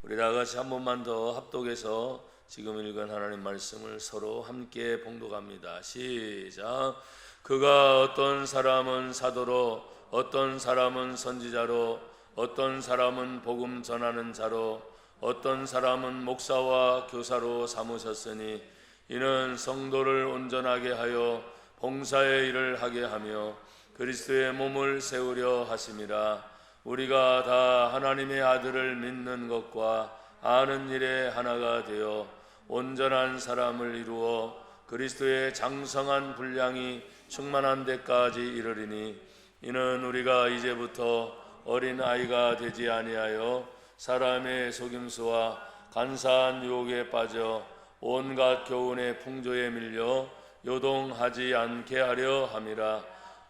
우리 다 같이 한 번만 더 합독해서 지금 읽은 하나님 말씀을 서로 함께 봉독합니다. 시작. 그가 어떤 사람은 사도로, 어떤 사람은 선지자로, 어떤 사람은 복음 전하는 자로, 어떤 사람은 목사와 교사로 삼으셨으니 이는 성도를 온전하게 하여 봉사의 일을 하게 하며 그리스도의 몸을 세우려 하심이라. 우리가 다 하나님의 아들을 믿는 것과 아는 일에 하나가 되어 온전한 사람을 이루어 그리스도의 장성한 분량이 충만한 데까지 이르리니 이는 우리가 이제부터 어린 아이가 되지 아니하여 사람의 속임수와 간사한 유혹에 빠져 온갖 교훈의 풍조에 밀려 요동하지 않게 하려 함이라.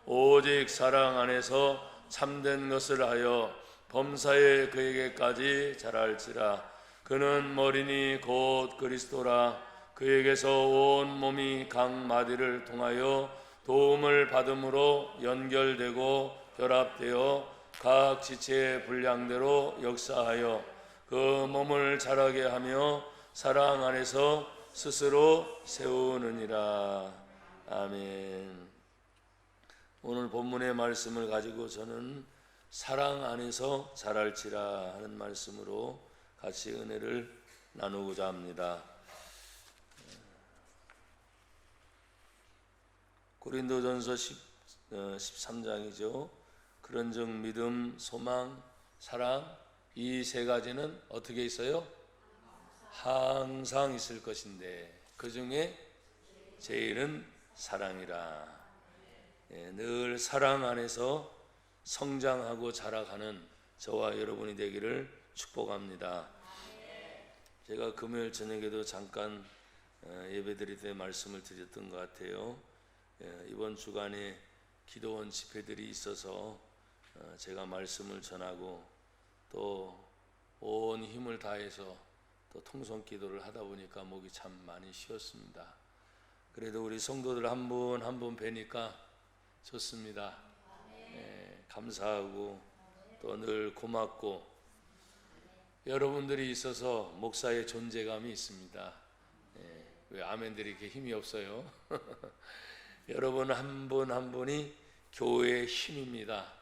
오직 사랑 안에서 참된 것을 하여 범사에 그에게까지 자랄지라. 그는 머리니 곧 그리스도라. 그에게서 온 몸이 각 마디를 통하여 도움을 받음으로 연결되고 결합되어 각 지체의 분량대로 역사하여 그 몸을 자라게 하며 사랑 안에서 스스로 세우느니라. 아멘. 오늘 본문의 말씀을 가지고 저는 사랑 안에서 자랄지라 하는 말씀으로 같이 은혜를 나누고자 합니다. 고린도전서 13장이죠. 그런즉 믿음, 소망, 사랑 이 세 가지는 어떻게 있어요? 항상 있을 것인데 그 중에 제일은 사랑이라. 늘 사랑 안에서 성장하고 자라가는 저와 여러분이 되기를 축복합니다. 제가 금요일 저녁에도 잠깐 예배드릴 때 말씀을 드렸던 것 같아요. 이번 주간에 기도원 집회들이 있어서 제가 말씀을 전하고 또 온 힘을 다해서 또 통성 기도를 하다 보니까 목이 참 많이 쉬었습니다. 그래도 우리 성도들 한 분 한 분 뵈니까 좋습니다. 감사하고 또 늘 고맙고 여러분들이 있어서 목사의 존재감이 있습니다. 왜 아멘들이 이렇게 힘이 없어요? 여러분 한 분 한 분이 교회의 힘입니다.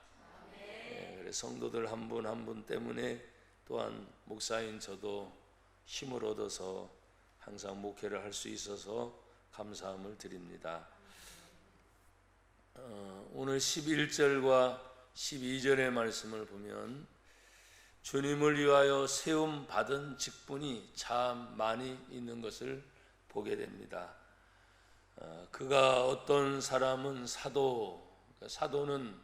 그래서 성도들 한 분 한 분 때문에 또한 목사인 저도 힘을 얻어서 항상 목회를 할 수 있어서 감사함을 드립니다. 오늘 11절과 12절의 말씀을 보면 주님을 위하여 세움 받은 직분이 참 많이 있는 것을 보게 됩니다. 그가 어떤 사람은 사도, 사도는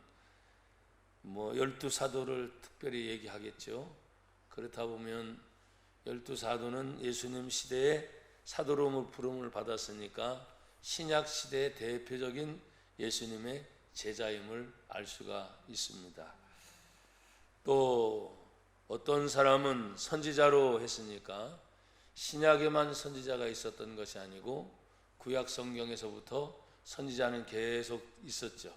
12사도를 특별히 얘기하겠죠. 그렇다 보면 12사도는 예수님 시대에 사도로 부름을 받았으니까 신약 시대의 대표적인 예수님의 제자임을 알 수가 있습니다. 또 어떤 사람은 선지자로 했으니까 신약에만 선지자가 있었던 것이 아니고 구약 성경에서부터 선지자는 계속 있었죠.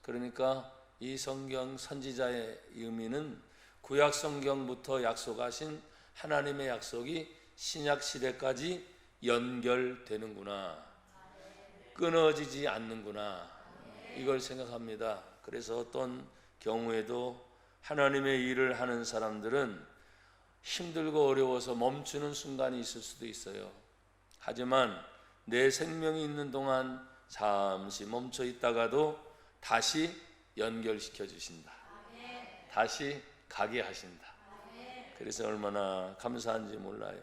그러니까 이 성경 선지자의 의미는 구약 성경부터 약속하신 하나님의 약속이 신약 시대까지 연결되는구나, 끊어지지 않는구나, 이걸 생각합니다. 그래서 어떤 경우에도 하나님의 일을 하는 사람들은 힘들고 어려워서 멈추는 순간이 있을 수도 있어요. 하지만 내 생명이 있는 동안 잠시 멈춰 있다가도 다시 연결시켜 주신다. 다시 가게 하신다. 그래서 얼마나 감사한지 몰라요.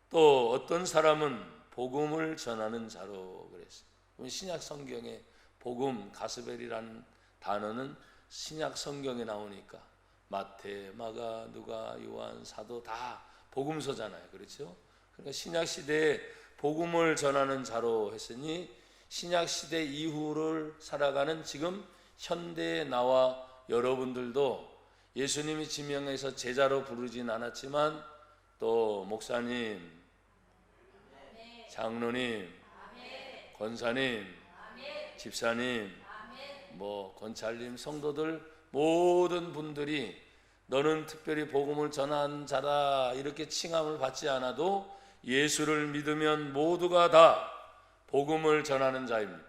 또 어떤 사람은 복음을 전하는 자로 그랬어요. 신약 성경에 복음, 가스벨이라는 단어는 신약 성경에 나오니까 마태, 마가, 누가, 요한, 사도 다 복음서잖아요. 그렇죠? 그러니까 신약 시대에 복음을 전하는 자로 했으니 신약 시대 이후를 살아가는 지금 현대의 나와 여러분들도 예수님이 지명해서 제자로 부르진 않았지만 또 목사님, 장로님, 권사님, 집사님, 권찰님, 성도들 모든 분들이 너는 특별히 복음을 전한 자다 이렇게 칭함을 받지 않아도 예수를 믿으면 모두가 다 복음을 전하는 자입니다.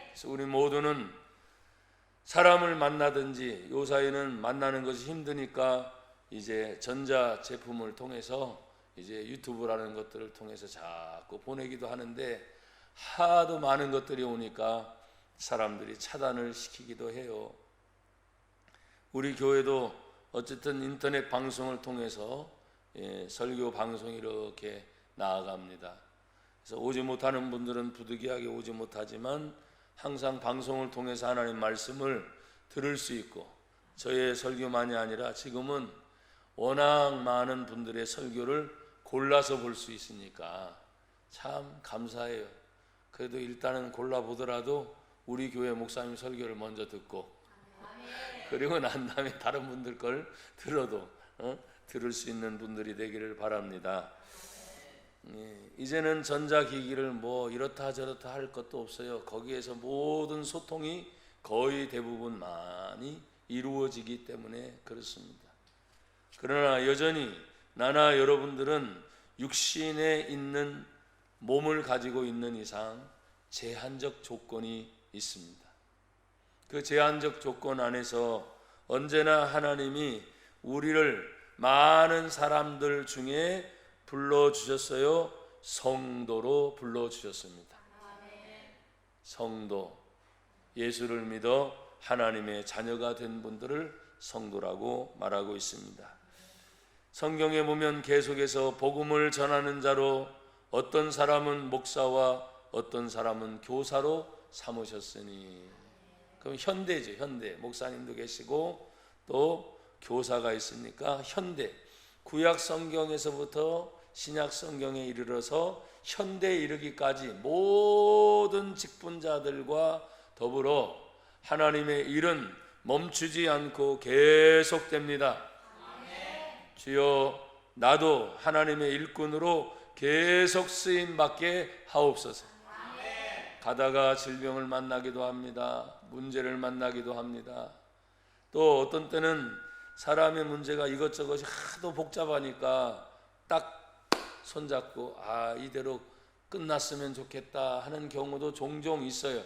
그래서 우리 모두는 사람을 만나든지 요사이는 만나는 것이 힘드니까 이제 전자 제품을 통해서 이제 유튜브라는 것들을 통해서 자꾸 보내기도 하는데 하도 많은 것들이 오니까 사람들이 차단을 시키기도 해요. 우리 교회도 어쨌든 인터넷 방송을 통해서 설교 방송이 이렇게 나아갑니다. 그래서 오지 못하는 분들은 부득이하게 오지 못하지만 항상 방송을 통해서 하나님 말씀을 들을 수 있고, 저의 설교만이 아니라 지금은 워낙 많은 분들의 설교를 골라서 볼 수 있으니까 참 감사해요. 그래도 일단은 골라보더라도 우리 교회 목사님 설교를 먼저 듣고 그리고 난 다음에 다른 분들 걸 들어도 들을 수 있는 분들이 되기를 바랍니다. 이제는 전자기기를 뭐 이렇다 저렇다 할 것도 없어요. 거기에서 모든 소통이 거의 대부분 많이 이루어지기 때문에 그렇습니다. 그러나 여전히 나나 여러분들은 육신에 있는 몸을 가지고 있는 이상 제한적 조건이 있습니다. 그 제한적 조건 안에서 언제나 하나님이 우리를 많은 사람들 중에 불러주셨어요. 성도로 불러주셨습니다. 성도, 예수를 믿어 하나님의 자녀가 된 분들을 성도라고 말하고 있습니다. 성경에 보면 계속해서 복음을 전하는 자로 어떤 사람은 목사와 어떤 사람은 교사로 삼으셨으니, 그럼 현대죠. 현대 목사님도 계시고 또 교사가 있으니까 현대, 구약 성경에서부터 신약 성경에 이르러서 현대에 이르기까지 모든 직분자들과 더불어 하나님의 일은 멈추지 않고 계속됩니다. 주여 나도 하나님의 일꾼으로 계속 쓰임받게 하옵소서. 가다가 질병을 만나기도 합니다. 문제를 만나기도 합니다. 또 어떤 때는 사람의 문제가 이것저것이 하도 복잡하니까 딱 손잡고 이대로 끝났으면 좋겠다 하는 경우도 종종 있어요.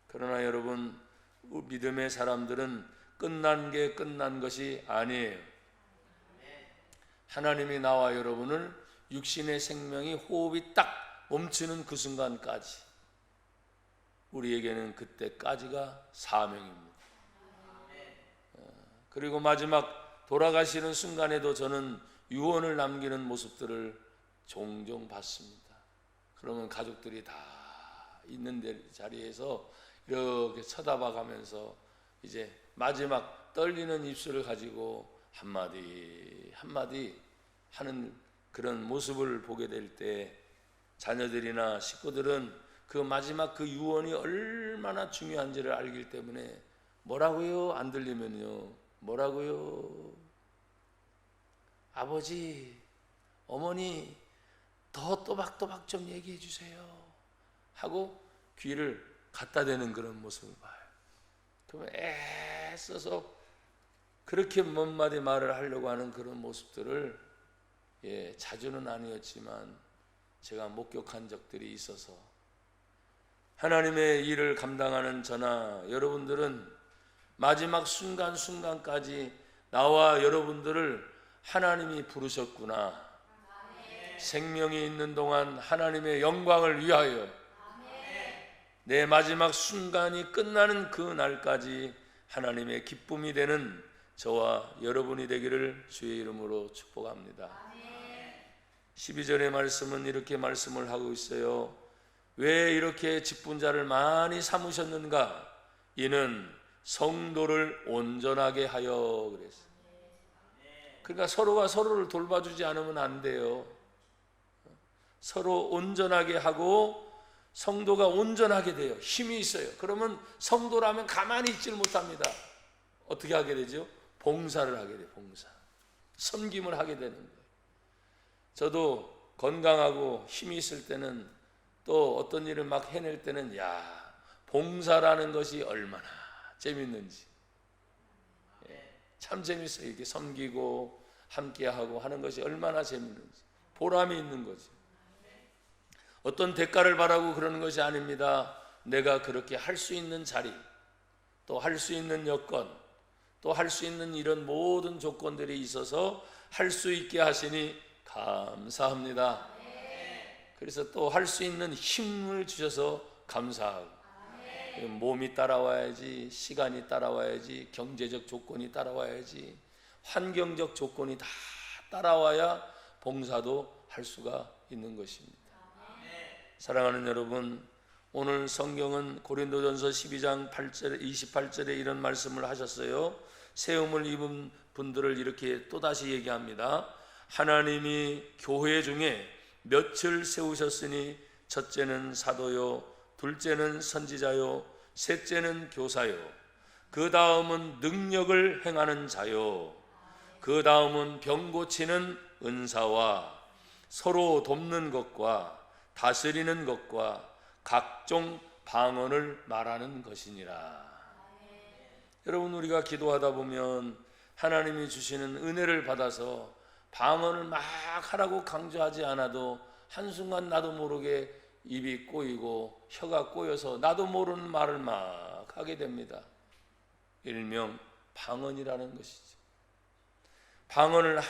그러나 여러분, 믿음의 사람들은 끝난 게 끝난 것이 아니에요. 하나님이 나와 여러분을 육신의 생명이 호흡이 딱 멈추는 그 순간까지, 우리에게는 그때까지가 사명입니다. 그리고 마지막 돌아가시는 순간에도 저는 유언을 남기는 모습들을 종종 봤습니다. 그러면 가족들이 다 있는 자리에서 이렇게 쳐다봐 가면서 이제 마지막 떨리는 입술을 가지고 한마디 한마디 하는 그런 모습을 보게 될 때 자녀들이나 식구들은 그 마지막 그 유언이 얼마나 중요한지를 알기 때문에 뭐라고요? 안 들리면요. 뭐라고요? 아버지, 어머니 더 또박또박 좀 얘기해 주세요 하고 귀를 갖다 대는 그런 모습을 봐요. 그러면 애써서 그렇게 몇 마디 말을 하려고 하는 그런 모습들을 자주는 아니었지만 제가 목격한 적들이 있어서, 하나님의 일을 감당하는 저나 여러분들은 마지막 순간순간까지 나와 여러분들을 하나님이 부르셨구나. 생명이 있는 동안 하나님의 영광을 위하여 내 마지막 순간이 끝나는 그 날까지 하나님의 기쁨이 되는 저와 여러분이 되기를 주의 이름으로 축복합니다. 12절의 말씀은 이렇게 말씀을 하고 있어요. 왜 이렇게 직분자를 많이 삼으셨는가? 이는 성도를 온전하게 하여 그랬어요. 그러니까 서로가 서로를 돌봐주지 않으면 안 돼요. 서로 온전하게 하고 성도가 온전하게 돼요. 힘이 있어요. 그러면 성도라면 가만히 있질 못합니다. 어떻게 하게 되죠? 봉사를 하게 돼요. 봉사. 섬김을 하게 되는 거예요. 저도 건강하고 힘이 있을 때는 또 어떤 일을 막 해낼 때는 봉사라는 것이 얼마나 재밌는지. 참 재밌어요. 이렇게 섬기고 함께하고 하는 것이 얼마나 재밌는지, 보람이 있는 거지. 어떤 대가를 바라고 그러는 것이 아닙니다. 내가 그렇게 할 수 있는 자리, 또 할 수 있는 여건, 또 할 수 있는 이런 모든 조건들이 있어서 할 수 있게 하시니 감사합니다. 그래서 또 할 수 있는 힘을 주셔서 감사하고, 몸이 따라와야지, 시간이 따라와야지, 경제적 조건이 따라와야지, 환경적 조건이 다 따라와야 봉사도 할 수가 있는 것입니다. 사랑하는 여러분, 오늘 성경은 고린도전서 12장 8절 28절에 이런 말씀을 하셨어요. 세움을 입은 분들을 이렇게 또다시 얘기합니다. 하나님이 교회 중에 몇을 세우셨으니 첫째는 사도요, 둘째는 선지자요, 셋째는 교사요, 그 다음은 능력을 행하는 자요, 그 다음은 병 고치는 은사와 서로 돕는 것과 다스리는 것과 각종 방언을 말하는 것이니라. 여러분, 우리가 기도하다 보면 하나님이 주시는 은혜를 받아서 방언을 막 하라고 강조하지 않아도 한순간 나도 모르게 입이 꼬이고 혀가 꼬여서 나도 모르는 말을 막 하게 됩니다. 일명 방언이라는 것이죠. 방언을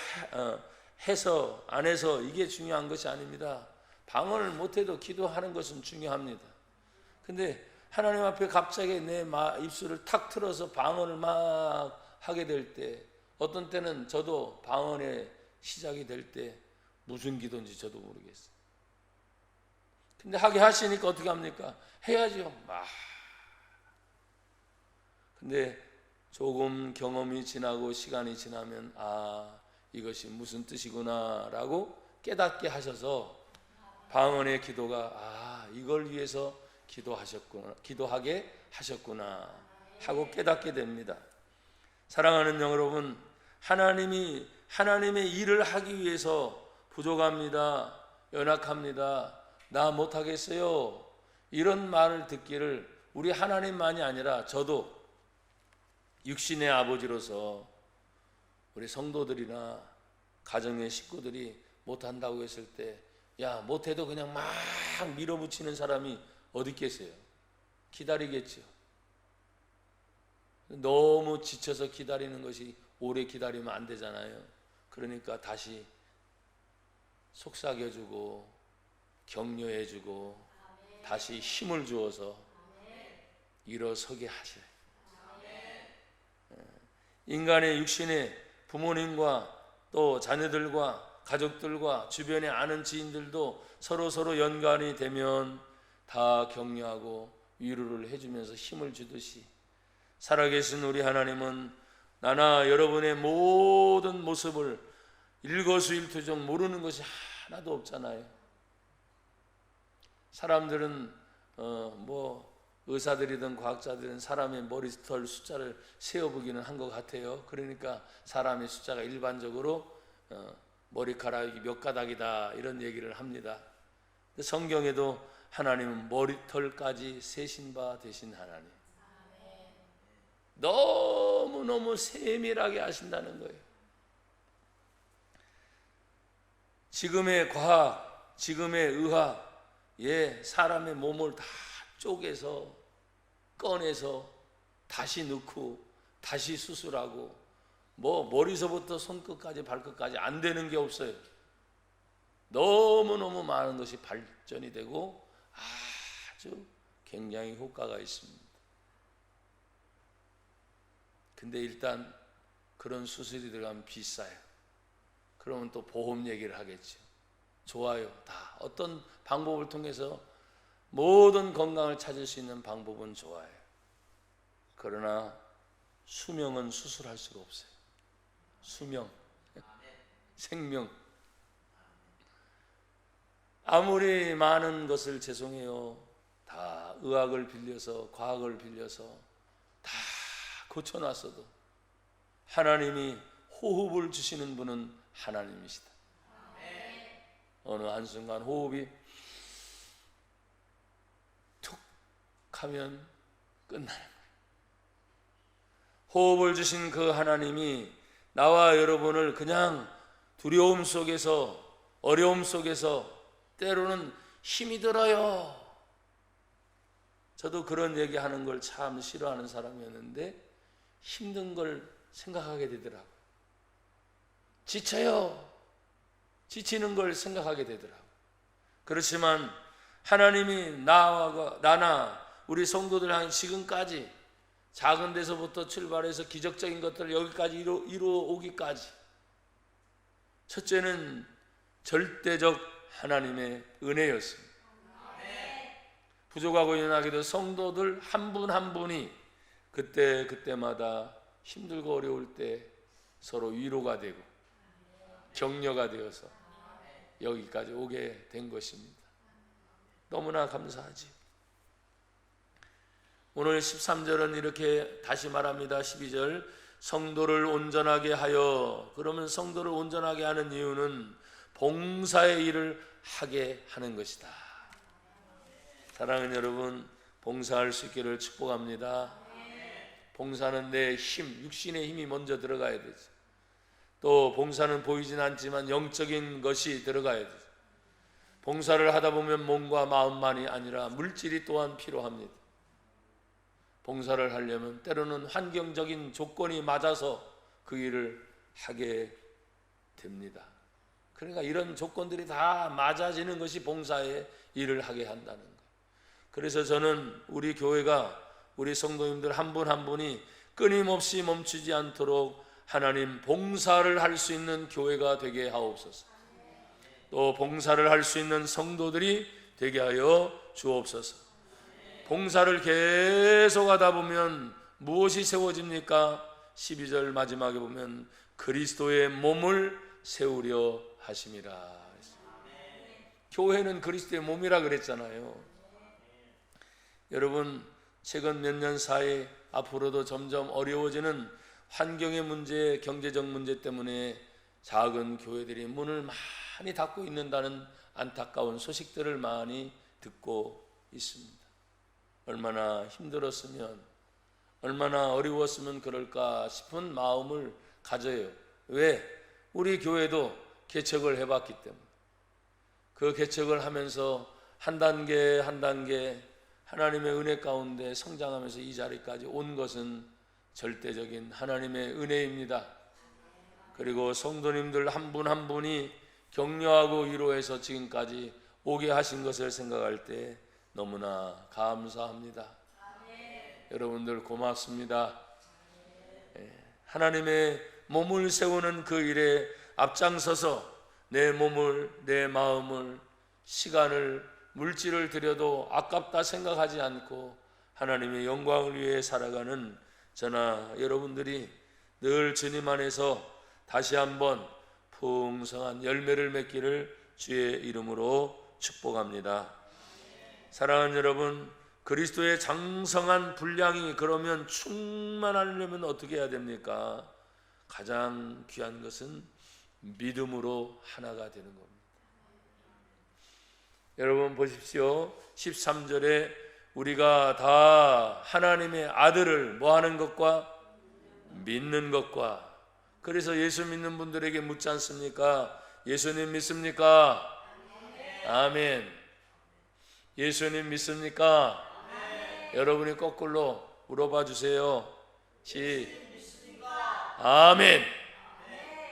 해서 안 해서 이게 중요한 것이 아닙니다. 방언을 못해도 기도하는 것은 중요합니다. 근데 하나님 앞에 갑자기 내 입술을 탁 틀어서 방언을 막 하게 될 때, 어떤 때는 저도 방언의 시작이 될 때 무슨 기도인지 저도 모르겠어요. 근데 하게 하시니까 어떻게 합니까? 해야죠. 막. 근데 조금 경험이 지나고 시간이 지나면 이것이 무슨 뜻이구나 라고 깨닫게 하셔서 방언의 기도가 이걸 위해서 기도하게 하셨구나 하고 깨닫게 됩니다. 사랑하는 여러분, 하나님의 일을 하기 위해서 부족합니다, 연약합니다, 나 못하겠어요, 이런 말을 듣기를 우리 하나님만이 아니라 저도 육신의 아버지로서 우리 성도들이나 가정의 식구들이 못한다고 했을 때, 야, 못해도 그냥 막 밀어붙이는 사람이 어디 있겠어요? 기다리겠죠. 너무 지쳐서 기다리는 것이 오래 기다리면 안 되잖아요. 그러니까 다시 속삭여주고 격려해주고 다시 힘을 주어서 일어서게 하셔요. 인간의 육신의 부모님과 또 자녀들과 가족들과 주변에 아는 지인들도 서로 연관이 되면 다 격려하고 위로를 해주면서 힘을 주듯이, 살아계신 우리 하나님은 나나 여러분의 모든 모습을 일거수일투족 모르는 것이 하나도 없잖아요. 사람들은 의사들이든 과학자들은 사람의 머리털 숫자를 세어보기는 한 것 같아요. 그러니까 사람의 숫자가 일반적으로 머리카락이 몇 가닥이다 이런 얘기를 합니다. 성경에도 하나님은 머리털까지 세신 바 되신 하나님, 너무너무 세밀하게 아신다는 거예요. 지금의 과학, 지금의 의학, 사람의 몸을 다 쪼개서 꺼내서 다시 넣고 다시 수술하고 머리서부터 손끝까지 발끝까지 안 되는 게 없어요. 너무너무 많은 것이 발전이 되고 아주 굉장히 효과가 있습니다. 근데 일단 그런 수술이 들어가면 비싸요. 그러면 또 보험 얘기를 하겠죠. 좋아요. 다 어떤 방법을 통해서 모든 건강을 찾을 수 있는 방법은 좋아요. 그러나 수명은 수술할 수가 없어요. 수명, 생명. 아무리 많은 것을 죄송해요, 다 의학을 빌려서 과학을 빌려서 다 고쳐놨어도 하나님이 호흡을 주시는 분은 하나님이시다. 어느 한순간 호흡이 툭 하면 끝나는 거예요. 호흡을 주신 그 하나님이 나와 여러분을 그냥 두려움 속에서, 어려움 속에서 때로는 힘이 들어요. 저도 그런 얘기하는 걸 참 싫어하는 사람이었는데 힘든 걸 생각하게 되더라고요. 지쳐요. 지치는 걸 생각하게 되더라고요. 그렇지만 하나님이 나나 우리 성도들 향해 지금까지 작은 데서부터 출발해서 기적적인 것들을 여기까지 이루어 오기까지, 첫째는 절대적 하나님의 은혜였습니다. 부족하고 연약해도 성도들 한 분 한 분이 그때마다 힘들고 어려울 때 서로 위로가 되고 격려가 되어서 여기까지 오게 된 것입니다. 너무나 감사하지. 오늘 13절은 이렇게 다시 말합니다. 12절, 성도를 온전하게 하여. 그러면 성도를 온전하게 하는 이유는 봉사의 일을 하게 하는 것이다. 사랑하는 여러분, 봉사할 수 있기를 축복합니다. 봉사는 내 힘, 육신의 힘이 먼저 들어가야 되죠. 또 봉사는 보이진 않지만 영적인 것이 들어가야 되죠. 봉사를 하다 보면 몸과 마음만이 아니라 물질이 또한 필요합니다. 봉사를 하려면 때로는 환경적인 조건이 맞아서 그 일을 하게 됩니다. 그러니까 이런 조건들이 다 맞아지는 것이 봉사의 일을 하게 한다는 것. 그래서 저는 우리 교회가, 우리 성도님들 한 분 한 분이 끊임없이 멈추지 않도록 하나님 봉사를 할 수 있는 교회가 되게 하옵소서. 또 봉사를 할 수 있는 성도들이 되게 하여 주옵소서. 봉사를 계속 하다 보면 무엇이 세워집니까? 12절 마지막에 보면 그리스도의 몸을 세우려 하심이라. 교회는 그리스도의 몸이라 그랬잖아요. 여러분, 최근 몇 년 사이 앞으로도 점점 어려워지는 환경의 문제, 경제적 문제 때문에 작은 교회들이 문을 많이 닫고 있는다는 안타까운 소식들을 많이 듣고 있습니다. 얼마나 힘들었으면, 얼마나 어려웠으면 그럴까 싶은 마음을 가져요. 왜? 우리 교회도 개척을 해봤기 때문에. 그 개척을 하면서 한 단계 한 단계 하나님의 은혜 가운데 성장하면서 이 자리까지 온 것은 절대적인 하나님의 은혜입니다. 그리고 성도님들 한 분 한 분이 격려하고 위로해서 지금까지 오게 하신 것을 생각할 때 너무나 감사합니다. 여러분들 고맙습니다. 하나님의 몸을 세우는 그 일에 앞장서서 내 몸을, 내 마음을, 시간을, 물질을 들여도 아깝다 생각하지 않고 하나님의 영광을 위해 살아가는 저나 여러분들이 늘 주님 안에서 다시 한번 풍성한 열매를 맺기를 주의 이름으로 축복합니다. 사랑하는 여러분, 그리스도의 장성한 분량이 그러면 충만하려면 어떻게 해야 됩니까? 가장 귀한 것은 믿음으로 하나가 되는 겁니다. 여러분 보십시오. 13절에 우리가 다 하나님의 아들을 뭐 하는 것과 믿는 것과, 그래서 예수 믿는 분들에게 묻지 않습니까? 예수님 믿습니까? 아멘. 예수님 믿습니까? 여러분이 거꾸로 물어봐 주세요. 아멘.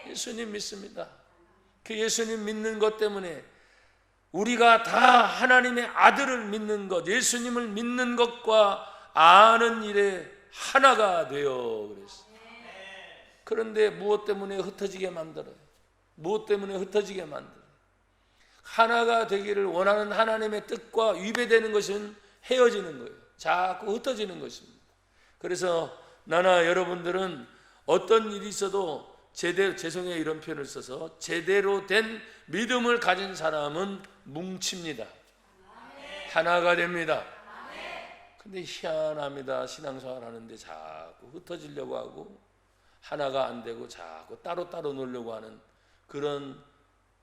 예수님 믿습니다. 그 예수님 믿는 것 때문에 우리가 다 하나님의 아들을 믿는 것, 예수님을 믿는 것과 아는 일에 하나가 되어 그랬어요. 그런데 무엇 때문에 흩어지게 만들어요? 무엇 때문에 흩어지게 만들어요? 하나가 되기를 원하는 하나님의 뜻과 위배되는 것은 헤어지는 거예요. 자꾸 흩어지는 것입니다. 그래서 나나 여러분들은 어떤 일이 있어도 죄송해요 이런 표현을 써서, 제대로 된 믿음을 가진 사람은 뭉칩니다. 하나가 됩니다. 근데 희한합니다. 신앙생활 하는데 자꾸 흩어지려고 하고 하나가 안 되고 자꾸 따로따로 놀려고 하는 그런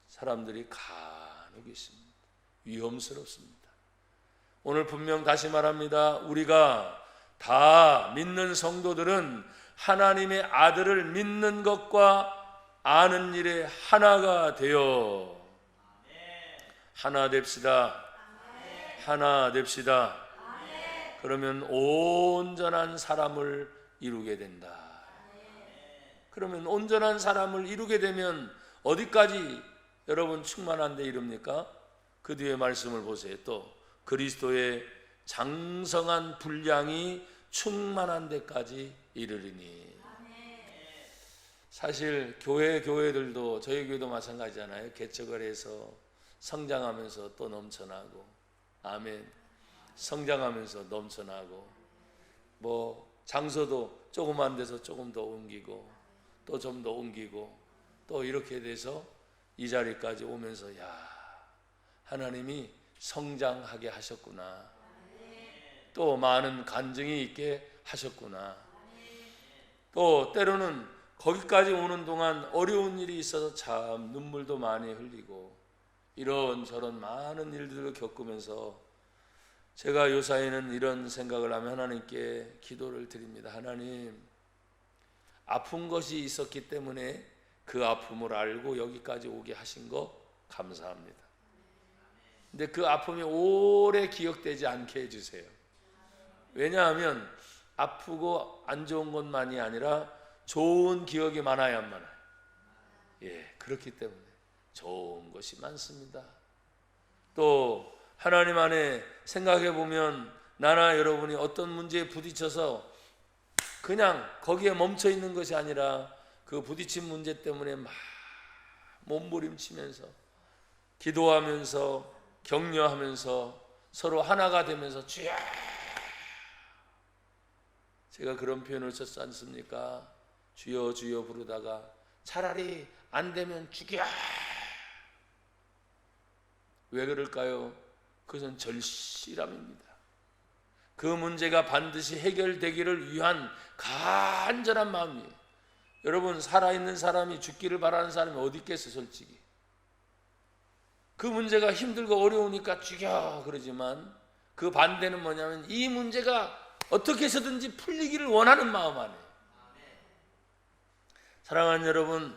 사람들이 간혹 있습니다. 위험스럽습니다. 오늘 분명 다시 말합니다. 우리가 다 믿는 성도들은 하나님의 아들을 믿는 것과 아는 일에 하나가 되어 하나 됩시다. 하나 됩시다. 그러면 온전한 사람을 이루게 된다. 그러면 온전한 사람을 이루게 되면 어디까지 여러분 충만한 데 이릅니까? 그 뒤에 말씀을 보세요. 또 그리스도의 장성한 분량이 충만한 데까지 이르리니. 사실 교회들도 저희 교회도 마찬가지잖아요. 개척을 해서 성장하면서 또 넘쳐나고, 아멘. 성장하면서 넘쳐나고, 뭐 장소도 조그만 데서 조금 더 옮기고 또 좀 더 옮기고 또 이렇게 돼서 이 자리까지 오면서 야, 하나님이 성장하게 하셨구나. 또 많은 간증이 있게 하셨구나. 또 때로는 거기까지 오는 동안 어려운 일이 있어서 참 눈물도 많이 흘리고 이런저런 많은 일들을 겪으면서 제가 요사이는 이런 생각을 하며 하나님께 기도를 드립니다. 하나님, 아픈 것이 있었기 때문에 그 아픔을 알고 여기까지 오게 하신 거 감사합니다. 근데 그 아픔이 오래 기억되지 않게 해주세요. 왜냐하면 아프고 안 좋은 것만이 아니라 좋은 기억이 많아야만 해요. 예, 그렇기 때문에 좋은 것이 많습니다. 또 하나님 안에 생각해 보면 나나 여러분이 어떤 문제에 부딪혀서 그냥 거기에 멈춰 있는 것이 아니라 그 부딪힌 문제 때문에 막 몸부림치면서 기도하면서 격려하면서 서로 하나가 되면서 주여, 제가 그런 표현을 썼지 않습니까? 주여 주여 부르다가 차라리 안 되면 죽여. 왜 그럴까요? 그것은 절실함입니다. 그 문제가 반드시 해결되기를 위한 간절한 마음이에요. 여러분, 살아있는 사람이 죽기를 바라는 사람이 어디 있겠어요? 솔직히 그 문제가 힘들고 어려우니까 죽여 그러지만 그 반대는 뭐냐면 이 문제가 어떻게 해서든지 풀리기를 원하는 마음 안에. 사랑하는 여러분,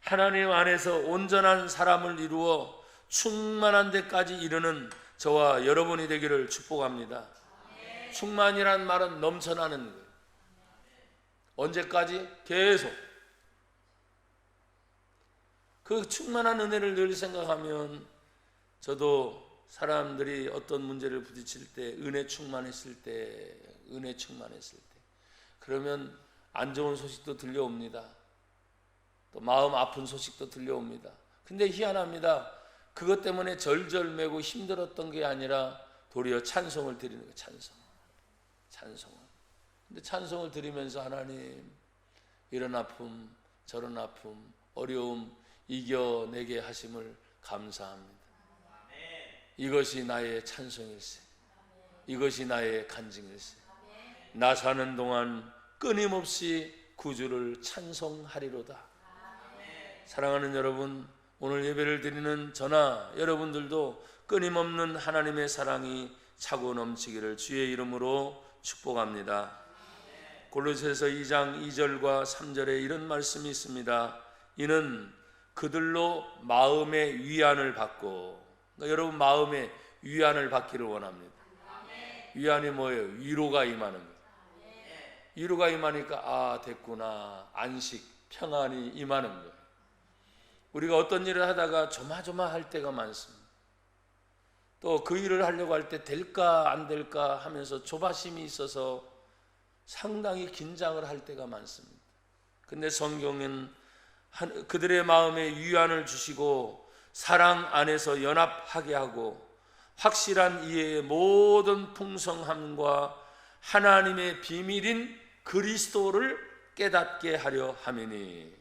하나님 안에서 온전한 사람을 이루어 충만한 데까지 이르는 저와 여러분이 되기를 축복합니다. 충만이란 말은 넘쳐나는 거예요. 언제까지? 계속. 그 충만한 은혜를 늘 생각하면 저도 사람들이 어떤 문제를 부딪힐 때 은혜 충만했을 때 그러면 안 좋은 소식도 들려옵니다. 또 마음 아픈 소식도 들려옵니다. 근데 희한합니다. 그것 때문에 절절매고 힘들었던 게 아니라 도리어 찬송을 드리는 거예요. 찬송을. 근데 찬송을 드리면서 하나님, 이런 아픔 저런 아픔 어려움 이겨내게 하심을 감사합니다. 이것이 나의 찬송일세. 이것이 나의 간증일세. 나 사는 동안 끊임없이 구주를 찬송하리로다. 사랑하는 여러분, 오늘 예배를 드리는 저나 여러분들도 끊임없는 하나님의 사랑이 차고 넘치기를 주의 이름으로 축복합니다. 골로새서 2장 2절과 3절에 이런 말씀이 있습니다. 이는 그들로 마음의 위안을 받고, 그러니까 여러분 마음의 위안을 받기를 원합니다. 위안이 뭐예요? 위로가 임하는 거예요. 위로가 임하니까 아 됐구나, 안식, 평안이 임하는 거예요. 우리가 어떤 일을 하다가 조마조마할 때가 많습니다. 또 그 일을 하려고 할 때 될까 안 될까 하면서 조바심이 있어서 상당히 긴장을 할 때가 많습니다. 근데 성경은 그들의 마음에 위안을 주시고 사랑 안에서 연합하게 하고 확실한 이해의 모든 풍성함과 하나님의 비밀인 그리스도를 깨닫게 하려 함이니.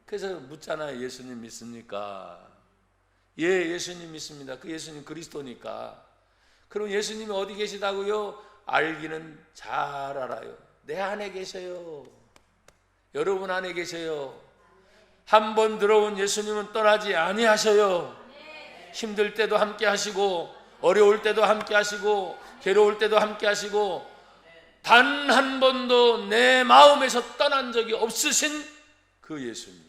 그래서 묻잖아요. 예수님 믿습니까? 예, 예수님 믿습니다. 그 예수님 그리스도니까. 그럼 예수님이 어디 계시다고요? 알기는 잘 알아요. 내 안에 계셔요. 여러분 안에 계셔요. 한 번 들어온 예수님은 떠나지 아니하셔요. 힘들 때도 함께 하시고 어려울 때도 함께 하시고 괴로울 때도 함께 하시고 단 한 번도 내 마음에서 떠난 적이 없으신 그 예수님.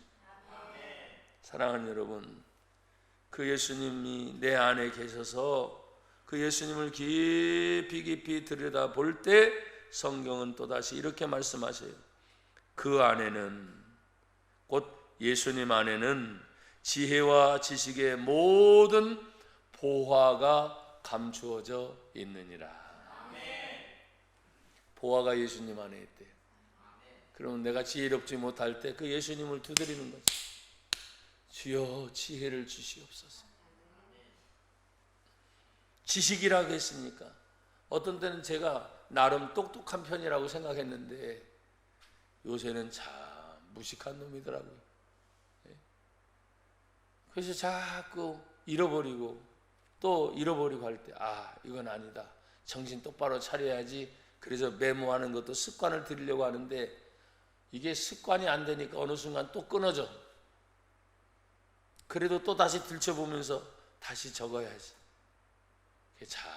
사랑하는 여러분, 그 예수님이 내 안에 계셔서 그 예수님을 깊이 들여다볼 때 성경은 또다시 이렇게 말씀하셔요. 그 안에는, 곧 예수님 안에는 지혜와 지식의 모든 보화가 감추어져 있느니라. 보화가 예수님 안에 있대요. 그러면 내가 지혜롭지 못할 때 그 예수님을 두드리는 거죠. 주여 지혜를 주시옵소서. 지식이라고 했습니까? 어떤 때는 제가 나름 똑똑한 편이라고 생각했는데 요새는 참 무식한 놈이더라고요. 그래서 자꾸 잃어버리고 또 잃어버리고 할 때 이건 아니다. 정신 똑바로 차려야지. 그래서 메모하는 것도 습관을 들이려고 하는데 이게 습관이 안 되니까 어느 순간 또 끊어져. 그래도 또 다시 들춰보면서 다시 적어야지. 그게 참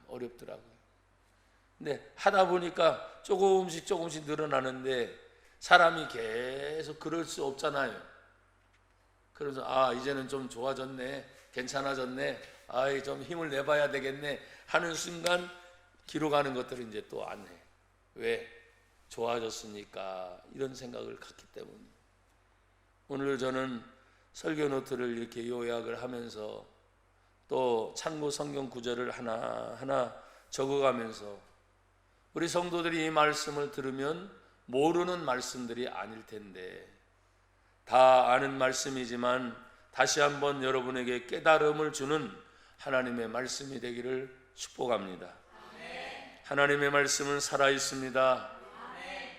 어렵더라고요. 근데 하다 보니까 조금씩 늘어나는데 사람이 계속 그럴 수 없잖아요. 그래서 이제는 좀 좋아졌네, 괜찮아졌네, 좀 힘을 내봐야 되겠네 하는 순간 기록하는 것들을 이제 또 안 해. 왜? 좋아졌으니까 이런 생각을 갖기 때문에. 오늘 저는 설교 노트를 이렇게 요약을 하면서 또 참고 성경 구절을 하나하나 적어가면서 우리 성도들이 이 말씀을 들으면 모르는 말씀들이 아닐 텐데 다 아는 말씀이지만 다시 한번 여러분에게 깨달음을 주는 하나님의 말씀이 되기를 축복합니다. 하나님의 말씀은 살아있습니다.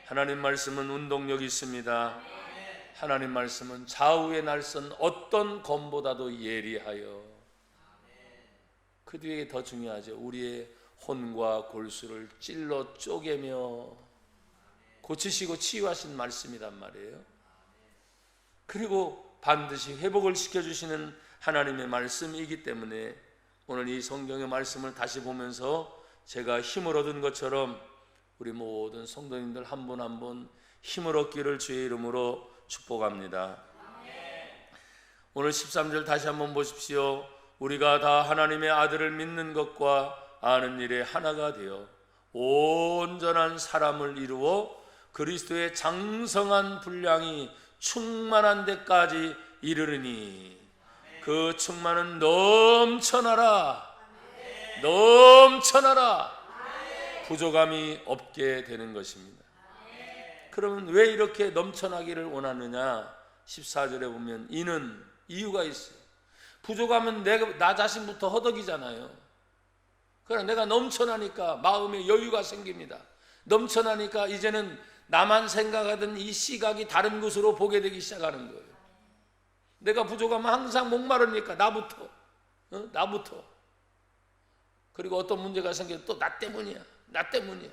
하나님 말씀은 운동력이 있습니다. 하나님 말씀은 좌우에 날선 어떤 검보다도 예리하여, 그 뒤에 더 중요하죠. 우리의 혼과 골수를 찔러 쪼개며 고치시고 치유하신 말씀이란 말이에요. 그리고 반드시 회복을 시켜주시는 하나님의 말씀이기 때문에 오늘 이 성경의 말씀을 다시 보면서 제가 힘을 얻은 것처럼 우리 모든 성도님들 한 분 한 분 힘을 얻기를 주의 이름으로 축복합니다. 오늘 13절 다시 한번 보십시오. 우리가 다 하나님의 아들을 믿는 것과 아는 일에 하나가 되어 온전한 사람을 이루어 그리스도의 장성한 분량이 충만한 데까지 이르르니 그 충만은 넘쳐나라 부족함이 없게 되는 것입니다. 그러면 왜 이렇게 넘쳐나기를 원하느냐? 14절에 보면 이는 이유가 있어요. 부족하면 나 자신부터 허덕이잖아요. 그러나 내가 넘쳐나니까 마음에 여유가 생깁니다. 넘쳐나니까 이제는 나만 생각하던 이 시각이 다른 곳으로 보게 되기 시작하는 거예요. 내가 부족하면 항상 목마르니까 나부터. 그리고 어떤 문제가 생겨도 또 나 때문이야.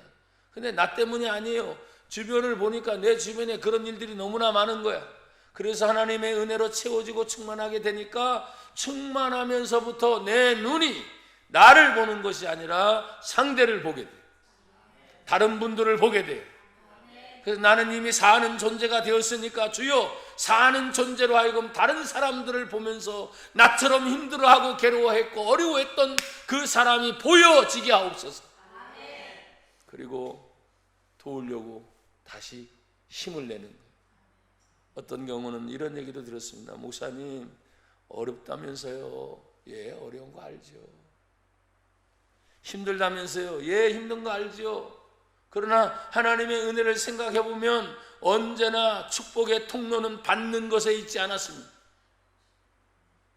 근데 나 때문이 아니에요. 주변을 보니까 내 주변에 그런 일들이 너무나 많은 거야. 그래서 하나님의 은혜로 채워지고 충만하게 되니까 충만하면서부터 내 눈이 나를 보는 것이 아니라 상대를 보게 돼. 다른 분들을 보게 돼. 그래서 나는 이미 사는 존재가 되었으니까 주여 사는 존재로 하여금 다른 사람들을 보면서 나처럼 힘들어하고 괴로워했고 어려워했던 그 사람이 보여지게 하옵소서. 그리고 도우려고 다시 힘을 내는 거예요. 어떤 경우는 이런 얘기도 들었습니다. 목사님 어렵다면서요. 예, 어려운 거 알죠. 힘들다면서요. 예, 힘든 거 알죠. 그러나 하나님의 은혜를 생각해 보면 언제나 축복의 통로는 받는 것에 있지 않았습니다.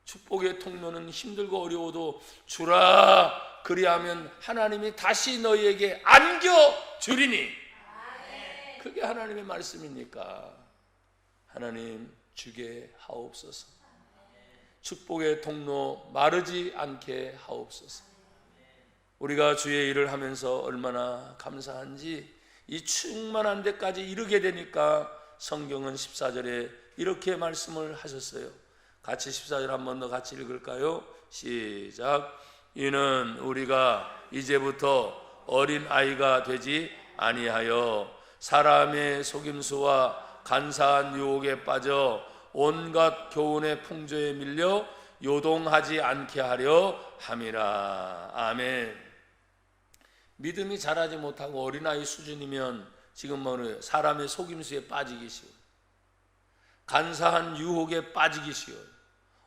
축복의 통로는 힘들고 어려워도 주라 그리하면 하나님이 다시 너희에게 안겨주리니. 그게 하나님의 말씀이니까 하나님 주게 하옵소서. 축복의 통로 마르지 않게 하옵소서. 우리가 주의 일을 하면서 얼마나 감사한지 이 충만한 데까지 이르게 되니까 성경은 14절에 이렇게 말씀을 하셨어요. 같이 14절 한 번 더 같이 읽을까요? 시작. 이는 우리가 이제부터 어린 아이가 되지 아니하여 사람의 속임수와 간사한 유혹에 빠져 온갖 교훈의 풍조에 밀려 요동하지 않게 하려 함이라. 아멘. 믿음이 자라지 못하고 어린아이 수준이면 지금 뭐는 사람의 속임수에 빠지기 쉬워요. 간사한 유혹에 빠지기 쉬워요.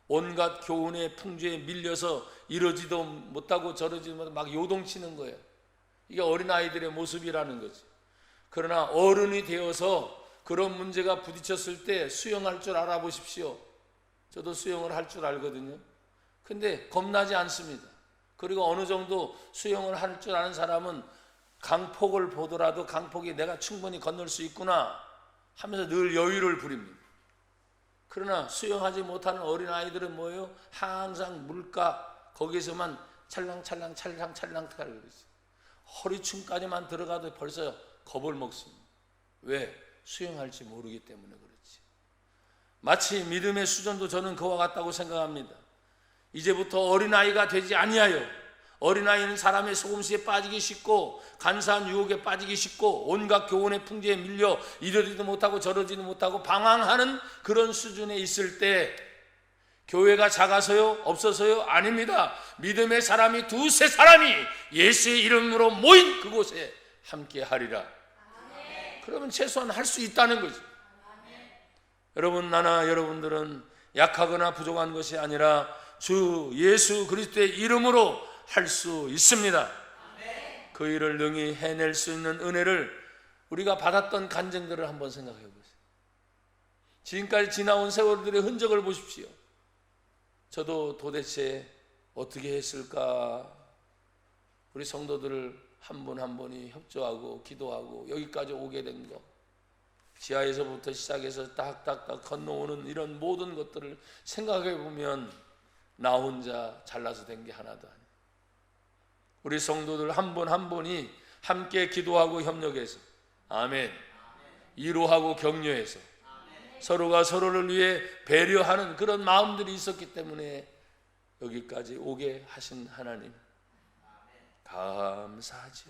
온갖 교훈의 풍조에 밀려서 이러지도 못하고 저러지도 못하고 막 요동치는 거예요. 이게 어린아이들의 모습이라는 거지. 그러나 어른이 되어서 그런 문제가 부딪혔을 때 수용할 줄 알아보십시오. 저도 수용을 할 줄 알거든요. 근데 겁나지 않습니다. 그리고 어느 정도 수용을 할 줄 아는 사람은 강폭을 보더라도 강폭이 내가 충분히 건널 수 있구나 하면서 늘 여유를 부립니다. 그러나 수용하지 못하는 어린아이들은 뭐예요? 항상 물가 거기서만 찰랑찰랑 그러지. 허리춤까지만 들어가도 벌써 겁을 먹습니다. 왜? 수용할지 모르기 때문에 그렇지. 마치 믿음의 수준도 저는 그와 같다고 생각합니다. 이제부터 어린아이가 되지 아니하여, 어린아이는 사람의 속임수에 빠지기 쉽고 간사한 유혹에 빠지기 쉽고 온갖 교훈의 풍조에 밀려 이러지도 못하고 저러지도 못하고 방황하는 그런 수준에 있을 때 교회가 작아서요? 없어서요? 아닙니다. 믿음의 사람이 두세 사람이 예수의 이름으로 모인 그곳에 함께 하리라. 그러면 최소한 할 수 있다는 거죠. 여러분, 나나 여러분들은 약하거나 부족한 것이 아니라 주 예수 그리스도의 이름으로 할 수 있습니다. 그 일을 능히 해낼 수 있는 은혜를 우리가 받았던 간증들을 한번 생각해 보세요. 지금까지 지나온 세월들의 흔적을 보십시오. 저도 도대체 어떻게 했을까? 우리 성도들을 한 분 한 분이 협조하고 기도하고 여기까지 오게 된 거, 지하에서부터 시작해서 딱딱딱 건너오는 이런 모든 것들을 생각해 보면 나 혼자 잘나서 된 게 하나도 아니에요. 우리 성도들 한 분 한 분이 함께 기도하고 협력해서, 아멘, 위로하고 격려해서 서로가 서로를 위해 배려하는 그런 마음들이 있었기 때문에 여기까지 오게 하신 하나님 감사하죠.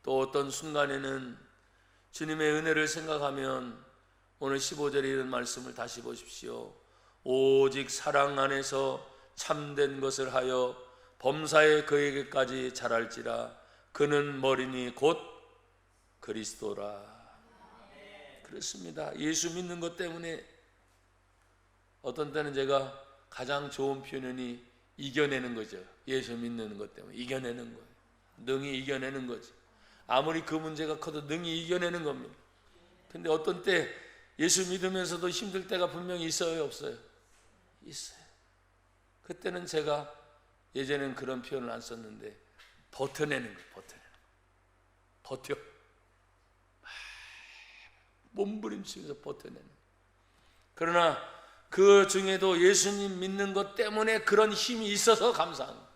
또 어떤 순간에는 주님의 은혜를 생각하면 오늘 15절에 이런 말씀을 다시 보십시오. 오직 사랑 안에서 참된 것을 하여 범사에 그에게까지 자랄지라. 그는 머리니 곧 그리스도라. 그렇습니다. 예수 믿는 것 때문에 어떤 때는 제가 가장 좋은 표현이 이겨내는 거죠. 예수 믿는 것 때문에 이겨내는 거예요. 능히 이겨내는 거지. 아무리 그 문제가 커도 능히 이겨내는 겁니다. 근데 어떤 때 예수 믿으면서도 힘들 때가 분명히 있어요, 없어요? 있어요. 그때는 제가 예전에는 그런 표현을 안 썼는데 버텨내는 거예요. 버텨. 몸부림치면서 버텨내는 거예요. 그러나 그 중에도 예수님 믿는 것 때문에 그런 힘이 있어서 감사한 거예요.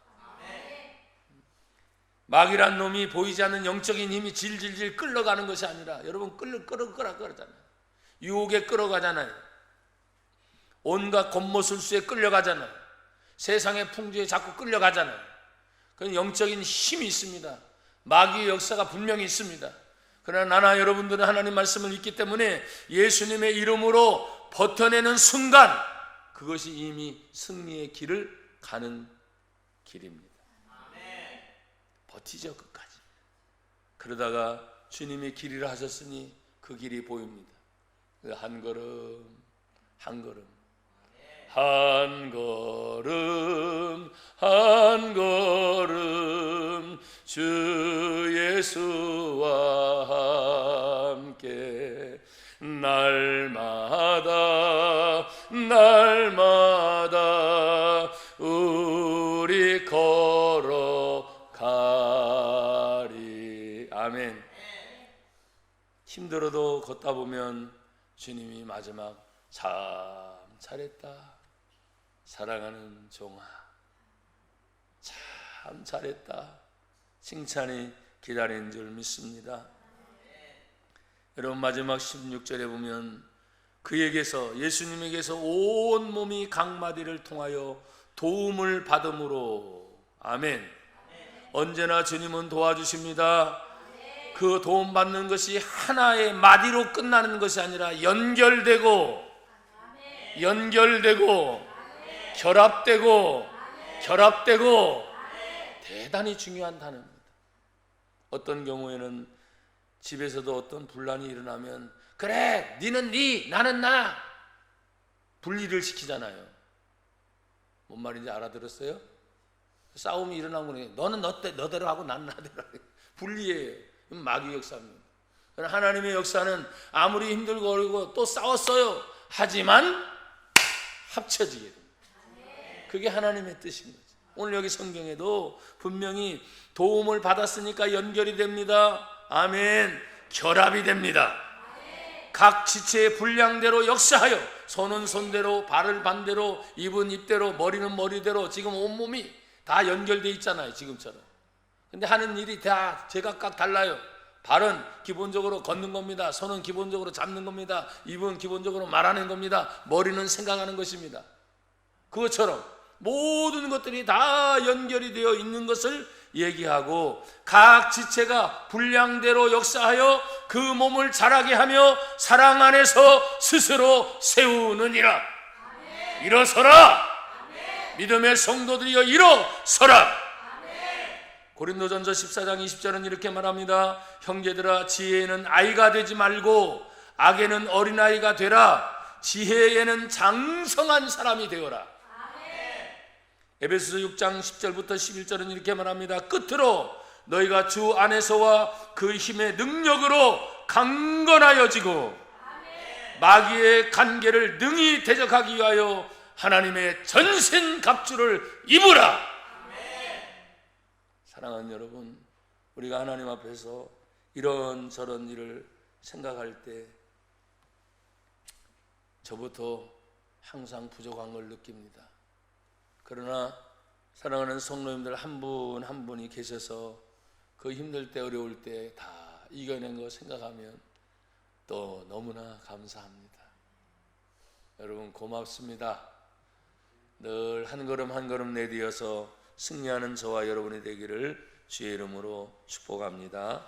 마귀란 놈이 보이지 않는 영적인 힘이 질질질 끌어가는 것이 아니라, 여러분 끌어가잖아요. 유혹에 끌어가잖아요. 온갖 겉모술수에 끌려가잖아요. 세상의 풍조에 자꾸 끌려가잖아요. 그런 영적인 힘이 있습니다. 마귀의 역사가 분명히 있습니다. 그러나 나나 여러분들은 하나님 말씀을 읽기 때문에 예수님의 이름으로 버텨내는 순간 그것이 이미 승리의 길을 가는 길입니다. 버티죠, 끝까지. 그러다가 주님의 길이라 하셨으니 그 길이 보입니다. 한 걸음 한 걸음, 한 걸음 한 걸음 주 예수와 함께 날마다 우리 걸어가리. 아멘. 힘들어도 걷다 보면 주님이 마지막 참 잘했다, 사랑하는 종아, 참 잘했다 칭찬이 기다리는 줄 믿습니다. 여러분, 마지막 16절에 보면 그에게서, 예수님에게서 온 몸이 각마디를 통하여 도움을 받음으로, 아멘, 언제나 주님은 도와주십니다. 그 도움받는 것이 하나의 마디로 끝나는 것이 아니라 연결되고 결합되고 대단히 중요한 단어입니다. 어떤 경우에는 집에서도 어떤 분란이 일어나면 그래 니는 니 나는 나 분리를 시키잖아요. 뭔 말인지 알아들었어요? 싸움이 일어나면 너는 너대로 하고 나는 나대로 하고 분리해요. 마귀 역사입니다. 하나님의 역사는 아무리 힘들고 어려고 또 싸웠어요. 하지만 합쳐지게 됩니다. 그게 하나님의 뜻인 거죠. 오늘 여기 성경에도 분명히 도움을 받았으니까 연결이 됩니다. 아멘. 결합이 됩니다. 각 지체의 분량대로 역사하여 손은 손대로 발을 반대로 입은 입대로 머리는 머리대로 지금 온몸이 다 연결되어 있잖아요. 지금처럼. 근데 하는 일이 다 제각각 달라요. 발은 기본적으로 걷는 겁니다. 손은 기본적으로 잡는 겁니다. 입은 기본적으로 말하는 겁니다. 머리는 생각하는 것입니다. 그것처럼 모든 것들이 다 연결이 되어 있는 것을 얘기하고 각 지체가 분량대로 역사하여 그 몸을 자라게 하며 사랑 안에서 스스로 세우느니라. 일어서라. 믿음의 성도들이여 일어서라. 고린도전서 14장 20절은 이렇게 말합니다. 형제들아 지혜에는 아이가 되지 말고 악에는 어린아이가 되라. 지혜에는 장성한 사람이 되어라. 에베소서 6장 10절부터 11절은 이렇게 말합니다. 끝으로 너희가 주 안에서와 그 힘의 능력으로 강건하여지고 마귀의 간계를 능히 대적하기 위하여 하나님의 전신 갑주를 입으라. 사랑하는 여러분, 우리가 하나님 앞에서 이런저런 일을 생각할 때 저부터 항상 부족한 걸 느낍니다. 그러나 사랑하는 성도님들 한 분 한 분이 계셔서 그 힘들 때 어려울 때 다 이겨낸 거 생각하면 또 너무나 감사합니다. 여러분 고맙습니다. 늘 한 걸음 한 걸음 내디어서 승리하는 저와 여러분이 되기를 주의 이름으로 축복합니다.